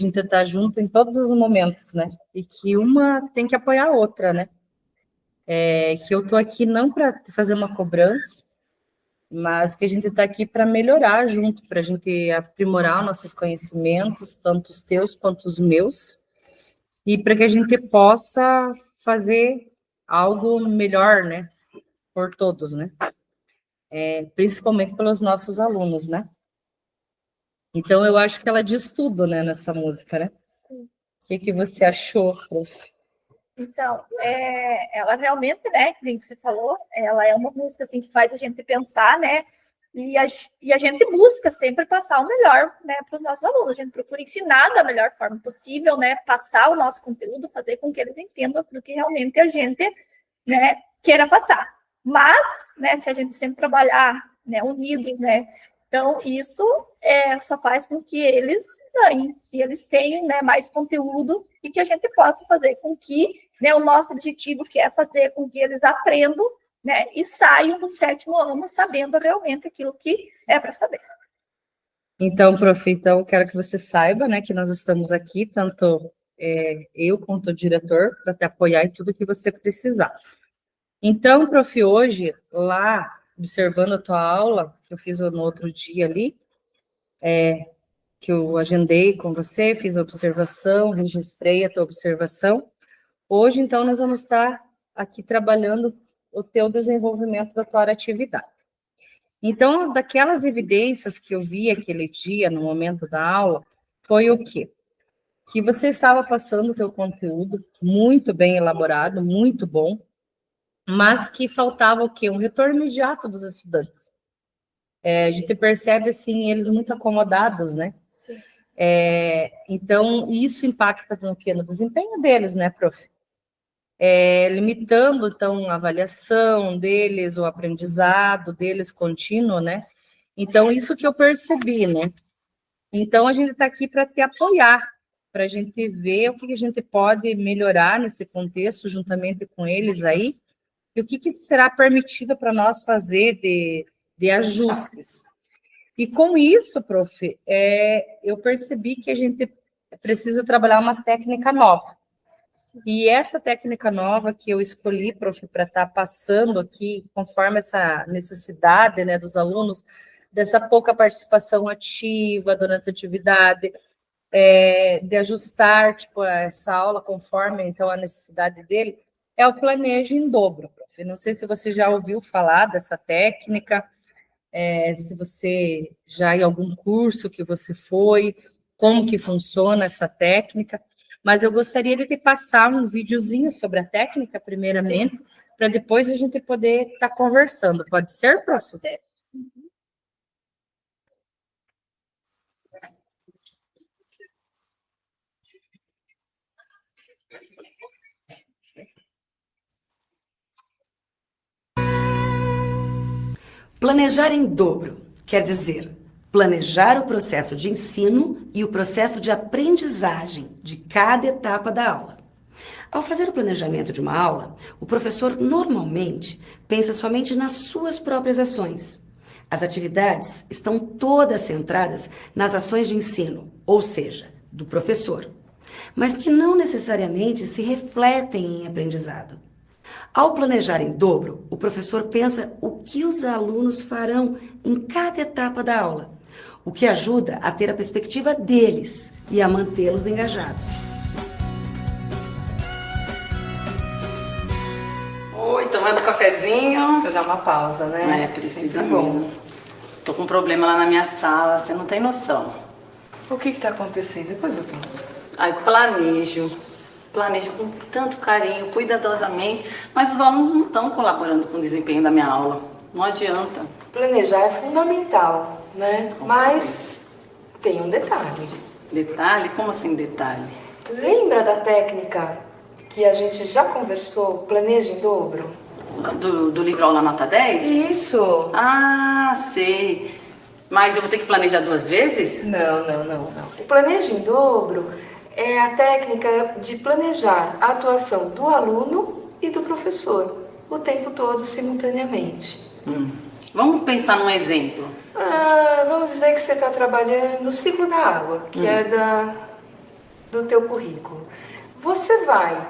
a gente tá junto em todos os momentos, né? E que uma tem que apoiar a outra, né? Que eu tô aqui não para fazer uma cobrança, mas que a gente está aqui para melhorar junto, para a gente aprimorar nossos conhecimentos, tanto os teus quanto os meus, e para que a gente possa fazer algo melhor, né? Por todos, né? Principalmente pelos nossos alunos, né? Então, eu acho que ela diz tudo, né, nessa música, né? Sim. O que você achou, prof? Então, ela realmente, né, que você falou, ela é uma música assim que faz a gente pensar, né? E a gente busca sempre passar o melhor, né, para os nossos alunos. A gente procura ensinar da melhor forma possível, né? Passar o nosso conteúdo, fazer com que eles entendam aquilo que realmente a gente, né, queira passar. Mas, né, se a gente sempre trabalhar, né, unidos, né? Então, isso só faz com que eles ganhem, que eles tenham, né, mais conteúdo e que a gente possa fazer com que, né, o nosso objetivo, que é fazer com que eles aprendam, né, e saiam do 7º ano sabendo realmente aquilo que é para saber. Então, prof, então, quero que você saiba, né, que nós estamos aqui, tanto eu quanto o diretor, para te apoiar em tudo que você precisar. Então, prof, hoje, lá, observando a tua aula, que eu fiz no outro dia ali, que eu agendei com você, fiz a observação, registrei a tua observação. Hoje, então, nós vamos estar aqui trabalhando o teu desenvolvimento da tua atividade. Então, daquelas evidências que eu vi aquele dia, no momento da aula, foi o quê? Que você estava passando o teu conteúdo muito bem elaborado, muito bom, mas que faltava o quê? Um retorno imediato dos estudantes. A gente percebe, assim, eles muito acomodados, né? Sim. Então, isso impacta no quê? No desempenho deles, né, prof? Limitando, então, a avaliação deles, o aprendizado deles contínuo, né? Então, isso que eu percebi, né? Então, a gente está aqui para te apoiar, para a gente ver o que a gente pode melhorar nesse contexto, juntamente com eles aí, e o que será permitido para nós fazer de ajustes. E com isso, prof, eu percebi que a gente precisa trabalhar uma técnica nova. E essa técnica nova que eu escolhi, prof, para estar passando aqui, conforme essa necessidade, né, dos alunos, dessa pouca participação ativa durante a atividade, de ajustar, tipo, essa aula conforme, então, a necessidade dele, é o planejo em dobro, prof. Não sei se você já ouviu falar dessa técnica, se você já em algum curso que você foi, como que funciona essa técnica, mas eu gostaria de te passar um videozinho sobre a técnica, primeiramente, para depois a gente poder estar conversando. Pode ser, prof? Pode ser. Planejar em dobro quer dizer planejar o processo de ensino e o processo de aprendizagem de cada etapa da aula. Ao fazer o planejamento de uma aula, o professor normalmente pensa somente nas suas próprias ações. As atividades estão todas centradas nas ações de ensino, ou seja, do professor, mas que não necessariamente se refletem em aprendizado. Ao planejar em dobro, o professor pensa o que os alunos farão em cada etapa da aula, o que ajuda a ter a perspectiva deles e a mantê-los engajados. Oi, tomando cafezinho. Você dá uma pausa, né? Precisa mesmo. Tô com um problema lá na minha sala, você não tem noção. O que está acontecendo? Depois eu tomo. Aí planejo com tanto carinho, cuidadosamente, mas os alunos não estão colaborando com o desempenho da minha aula. Não adianta. Planejar é fundamental, né? Mas tem um detalhe. Detalhe? Como assim detalhe? Lembra da técnica que a gente já conversou, planeja em dobro? Do livro Aula Nota 10? Isso! Ah, sei. Mas eu vou ter que planejar 2 vezes? Não. O planeja em dobro é a técnica de planejar a atuação do aluno e do professor o tempo todo simultaneamente. Vamos pensar num exemplo. Vamos dizer que você está trabalhando o ciclo da água, que é do teu currículo. Você vai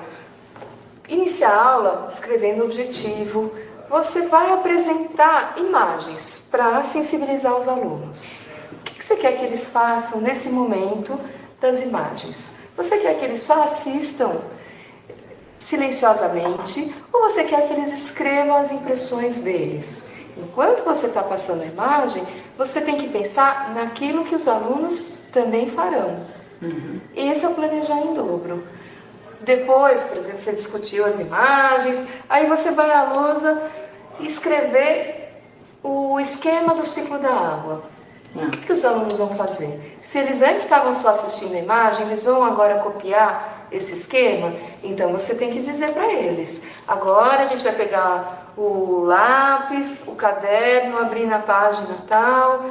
iniciar a aula escrevendo o objetivo, você vai apresentar imagens para sensibilizar os alunos. O que você quer que eles façam nesse momento das imagens? Você quer que eles só assistam silenciosamente ou você quer que eles escrevam as impressões deles? Enquanto você está passando a imagem, você tem que pensar naquilo que os alunos também farão. Esse é o planejar em dobro. Depois, por exemplo, você discutiu as imagens, aí você vai à lousa escrever o esquema do ciclo da água. O que os alunos vão fazer? Se eles antes estavam só assistindo a imagem, eles vão agora copiar esse esquema? Então você tem que dizer para eles, agora a gente vai pegar o lápis, o caderno, abrir na página tal,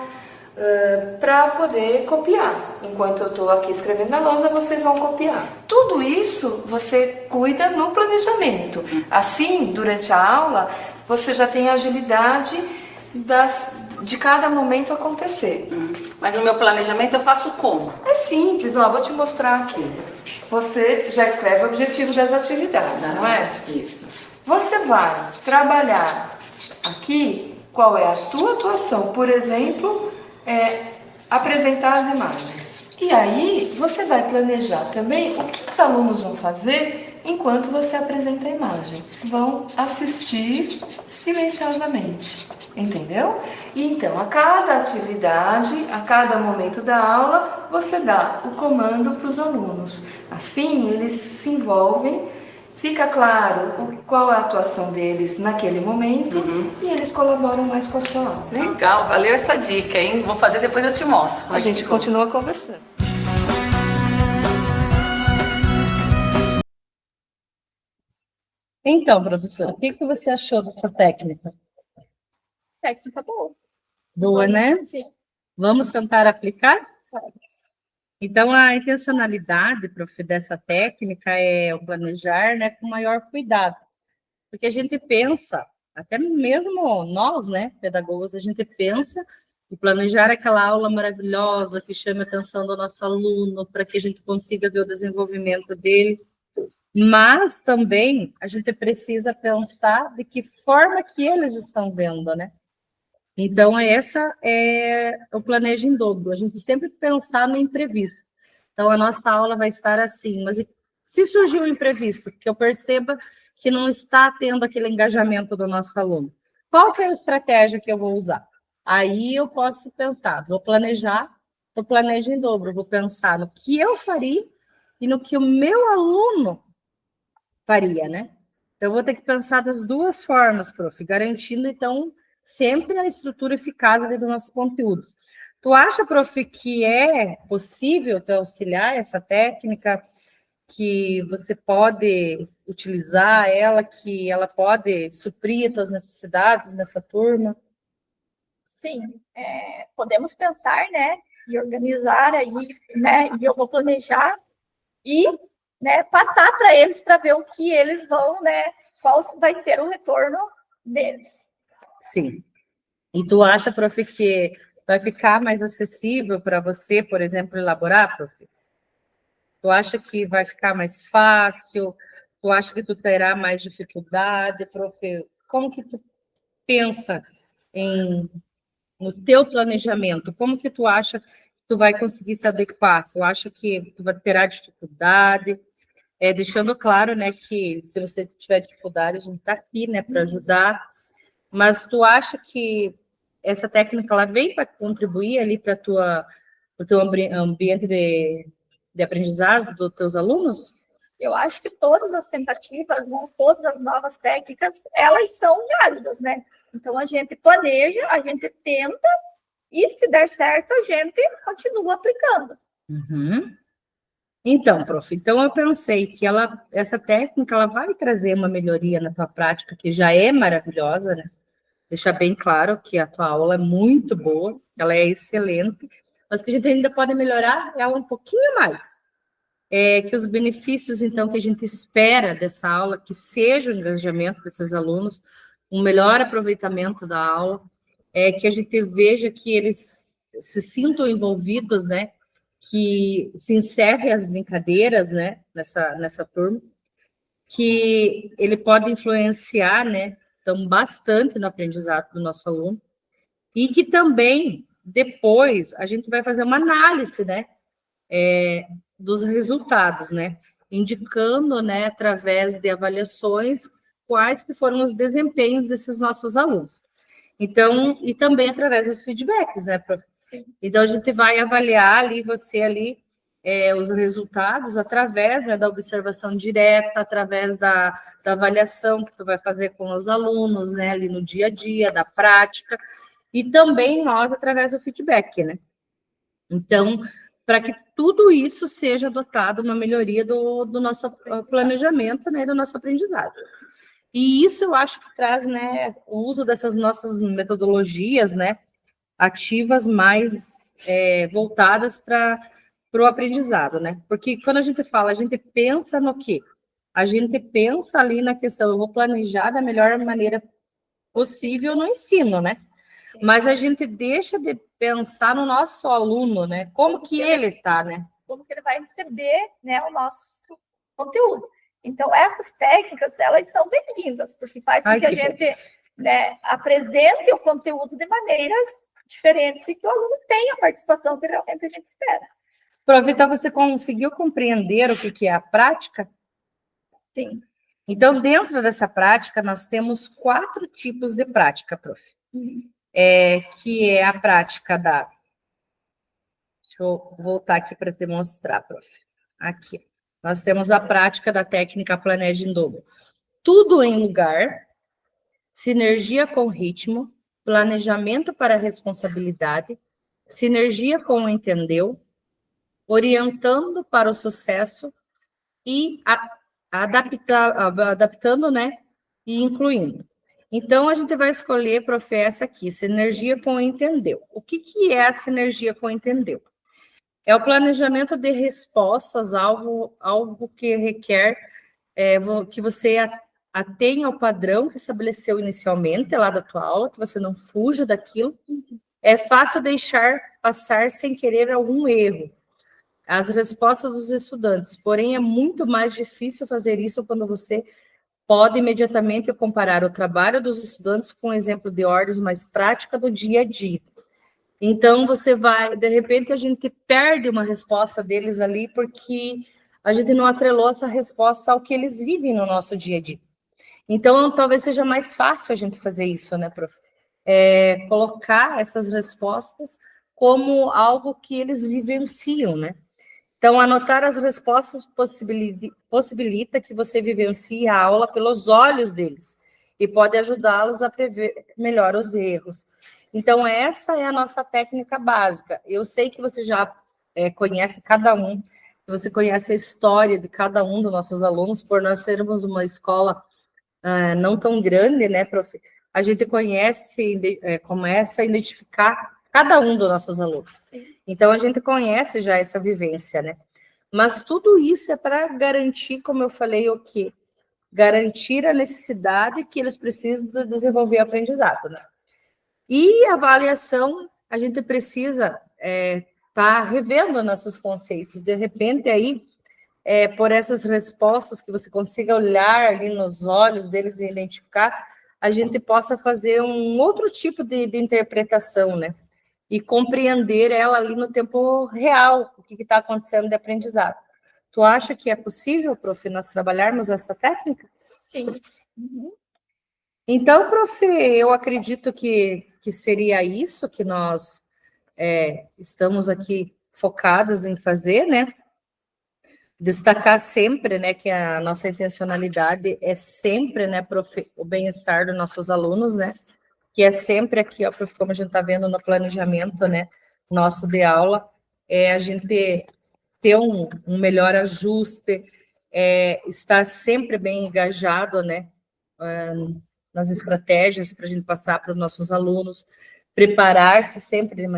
para poder copiar. Enquanto eu estou aqui escrevendo na lousa, vocês vão copiar. Tudo isso você cuida no planejamento. Assim, durante a aula, você já tem a agilidade de cada momento acontecer. Mas no meu planejamento eu faço como? É simples, ó, vou te mostrar aqui. Você já escreve o objetivo das atividades, não é? Isso. Você vai trabalhar aqui qual é a tua atuação, por exemplo, apresentar as imagens. E aí você vai planejar também o que os alunos vão fazer enquanto você apresenta a imagem. Vão assistir silenciosamente, entendeu? E então, a cada atividade, a cada momento da aula, você dá o comando para os alunos. Assim, eles se envolvem, fica claro qual é a atuação deles naquele momento e eles colaboram mais com a sua aula. Legal, valeu essa dica, hein? Vou fazer, depois eu te mostro. A gente continua conversando. Então, professora, o que você achou dessa técnica? Técnica boa. Boa, né? Sim. Vamos tentar aplicar? Então, a intencionalidade, prof, dessa técnica é o planejar, né, com maior cuidado. Porque a gente pensa, até mesmo nós, né, pedagogos, a gente pensa em planejar aquela aula maravilhosa que chame a atenção do nosso aluno, para que a gente consiga ver o desenvolvimento dele. Mas também a gente precisa pensar de que forma que eles estão vendo, né? Então, essa é o planejo em dobro, a gente sempre pensar no imprevisto. Então, a nossa aula vai estar assim, mas se surgir um imprevisto, que eu perceba que não está tendo aquele engajamento do nosso aluno, qual que é a estratégia que eu vou usar? Aí eu posso pensar, vou planejar, eu planejo em dobro, vou pensar no que eu faria e no que o meu aluno faria, né? Então, eu vou ter que pensar das duas formas, prof, garantindo, então, sempre a estrutura eficaz do nosso conteúdo. Tu acha, prof, que é possível te auxiliar essa técnica, que você pode utilizar ela, que ela pode suprir as tuas necessidades nessa turma? Sim, podemos pensar, né, e organizar aí, né, e eu vou planejar e, né, passar para eles para ver o que eles vão, né, qual vai ser o retorno deles. Sim. E tu acha, prof, que vai ficar mais acessível para você, por exemplo, elaborar, prof? Tu acha que vai ficar mais fácil? Tu acha que tu terá mais dificuldade, prof? Como que tu pensa no teu planejamento? Como que tu acha que tu vai conseguir se adequar? Tu acha que tu terá dificuldade? Deixando claro, né, que se você tiver dificuldade, a gente está aqui, né, para ajudar. Mas tu acha que essa técnica ela vem para contribuir ali para o teu ambiente de aprendizado dos teus alunos? Eu acho que todas as tentativas, né, todas as novas técnicas, elas são válidas, né? Então, a gente planeja, a gente tenta, e se der certo, a gente continua aplicando. Uhum. Então, prof, então eu pensei que essa técnica ela vai trazer uma melhoria na tua prática, que já é maravilhosa, né? Deixar bem claro que a tua aula é muito boa, ela é excelente, mas que a gente ainda pode melhorar ela um pouquinho mais. Que os benefícios, então, que a gente espera dessa aula, que seja o engajamento desses alunos, um melhor aproveitamento da aula, que a gente veja que eles se sintam envolvidos, né, que se encerre as brincadeiras, né, nessa turma, que ele pode influenciar, né, então, bastante no aprendizado do nosso aluno, e que também, depois, a gente vai fazer uma análise, né, dos resultados, né, indicando, né, através de avaliações, quais que foram os desempenhos desses nossos alunos. Então, e também através dos feedbacks, né, prof? Então, a gente vai avaliar ali, você ali, os resultados através, né, da observação direta, através da avaliação que tu vai fazer com os alunos, né, ali no dia a dia, da prática, e também nós através do feedback, né? Então, para que tudo isso seja adotado, uma melhoria do nosso planejamento, né, do nosso aprendizado. E isso eu acho que traz, né, o uso dessas nossas metodologias, né, ativas mais voltadas para o aprendizado, né? Porque quando a gente fala, a gente pensa no quê? A gente pensa ali na questão, eu vou planejar da melhor maneira possível no ensino, né? Sim. Mas a gente deixa de pensar no nosso aluno, né? Como que ele está, né? Como que ele vai receber, né, o nosso conteúdo. Então, essas técnicas, elas são bem-vindas, porque faz com que a gente, né, apresente o conteúdo de maneiras diferentes e que o aluno tenha a participação que realmente a gente espera. Prof, então você conseguiu compreender o que é a prática? Sim. Então, dentro dessa prática, nós temos 4 tipos de prática, prof. Que é a prática da... Deixa eu voltar aqui para te mostrar, prof. Aqui. Nós temos a prática da técnica Planeje em Dobro. Tudo em lugar, sinergia com ritmo, planejamento para responsabilidade, sinergia com o entendeu, orientando para o sucesso e adaptando, né, e incluindo. Então, a gente vai escolher, prof, essa aqui, sinergia com o entendeu. O que é a sinergia com o entendeu? É o planejamento de respostas, algo que requer que você atenha ao padrão que estabeleceu inicialmente lá da tua aula, que você não fuja daquilo. É fácil deixar passar sem querer algum erro as respostas dos estudantes, porém é muito mais difícil fazer isso quando você pode imediatamente comparar o trabalho dos estudantes com um exemplo de ordens mais prática do dia a dia. Então, você vai, de repente, a gente perde uma resposta deles ali, porque a gente não atrelou essa resposta ao que eles vivem no nosso dia a dia. Então, talvez seja mais fácil a gente fazer isso, né, prof? Colocar essas respostas como algo que eles vivenciam, né? Então, anotar as respostas possibilita que você vivencie a aula pelos olhos deles e pode ajudá-los a prever melhor os erros. Então, essa é a nossa técnica básica. Eu sei que você já conhece cada um, você conhece a história de cada um dos nossos alunos, por nós sermos uma escola não tão grande, né, prof? A gente começa a identificar cada um dos nossos alunos. Sim. Então, a gente conhece já essa vivência, né? Mas tudo isso é para garantir, como eu falei, o quê? Garantir a necessidade que eles precisam de desenvolver o aprendizado, né? E a avaliação, a gente precisa estar revendo nossos conceitos. De repente, aí, por essas respostas que você consiga olhar ali nos olhos deles e identificar, a gente possa fazer um outro tipo de interpretação, né? E compreender ela ali no tempo real, o que está acontecendo de aprendizado. Tu acha que é possível, prof, nós trabalharmos essa técnica? Sim. Uhum. Então, prof, eu acredito que seria isso que nós estamos aqui focadas em fazer, né? Destacar sempre, né, que a nossa intencionalidade é sempre, né, prof, o bem-estar dos nossos alunos, né? Que é sempre aqui, ó, prof, como a gente está vendo no planejamento, né, nosso de aula, a gente ter um melhor ajuste, estar sempre bem engajado, né, nas estratégias para a gente passar para os nossos alunos, preparar-se sempre de